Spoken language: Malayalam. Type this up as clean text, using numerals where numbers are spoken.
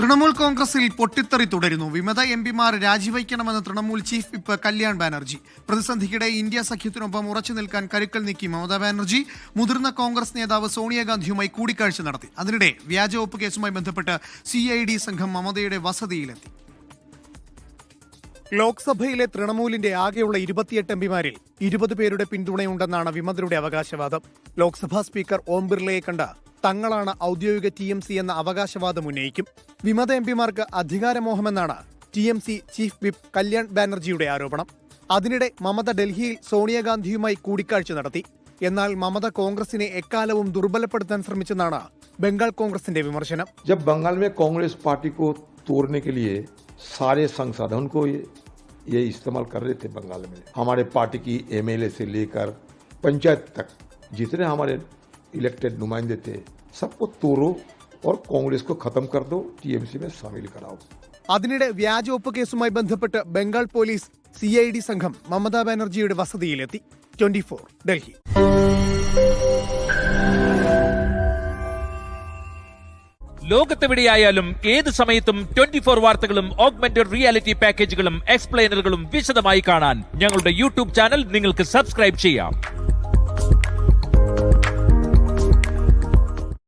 തൃണമൂൽ കോൺഗ്രസിൽ പൊട്ടിത്തെറി തുടരുന്നു. വിമത എംപിമാർ രാജിവയ്ക്കണമെന്ന് തൃണമൂൽ ചീഫ് വിപ്പ് കല്യാൺ ബാനർജി. പ്രതിസന്ധിക്കിടെ ഇന്ത്യ സഖ്യത്തിനൊപ്പം ഉറച്ചു നിൽക്കാൻ കരുക്കൾ നീക്കി മമതാ ബാനർജി. മുതിർന്ന കോൺഗ്രസ് നേതാവ് സോണിയാഗാന്ധിയുമായി കൂടിക്കാഴ്ച നടത്തി. അതിനിടെ വ്യാജ ഒപ്പ് കേസുമായി ബന്ധപ്പെട്ട് CID സംഘം മമതയുടെ വസതിയിലെത്തി. ലോക്സഭയിലെ തൃണമൂലിന്റെ ആകെയുള്ള 28 എംപിമാരിൽ 20 പേരുടെ പിന്തുണയുണ്ടെന്നാണ് വിമതരുടെ അവകാശവാദം. ലോക്സഭാ സ്പീക്കർ ഓം ബിർളയെ കണ്ട് തങ്ങളാണ് ഔദ്യോഗിക TMC എന്ന അവകാശവാദം ഉന്നയിക്കും. വിമത എംപിമാർക്ക് അധികാരമോഹമെന്നാണ് TMC ചീഫ് വിപ്പ് കല്യാൺ ബാനർജിയുടെ ആരോപണം. അതിനിടെ മമത ഡൽഹിയിൽ സോണിയാഗാന്ധിയുമായി കൂടിക്കാഴ്ച നടത്തി. എന്നാൽ മമത കോൺഗ്രസിനെ എക്കാലവും ദുർബലപ്പെടുത്താൻ ശ്രമിച്ചെന്നാണ് ബംഗാൾ കോൺഗ്രസിന്റെ വിമർശനം. जब बंगाल में कांग्रेस पार्टी को तोड़ने के लिए सारे संसाधन को ये इस्तेमाल कर रहे थे बंगाल में, हमारे पार्टी की MLA से लेकर पंचायत तक जितने हमारे इलेक्टेड नुमाइंदे थे सबको तोड़ो और कांग्रेस को खत्म कर दो, TMC में शामिल कराओ. അതിനിടെ വ്യാജ ഒപ്പ് കേസുമായി ബന്ധപ്പെട്ട് ബംഗാൾ പോലീസ് CID സംഘം മമതാ ബാനർജിയുടെ വസതിയിലെത്തി. 24 ഡൽഹി. ലോകത്തെവിടെയായാലും ഏത് സമയത്തും 24 വാർത്തകളും ഓഗ്മെന്റഡ് റിയാലിറ്റി പാക്കേജുകളും എക്സ്പ്ലെയിനറുകളും വിശദമായി കാണാൻ ഞങ്ങളുടെ YouTube ചാനൽ നിങ്ങൾക്ക് സബ്സ്ക്രൈബ് ചെയ്യാം.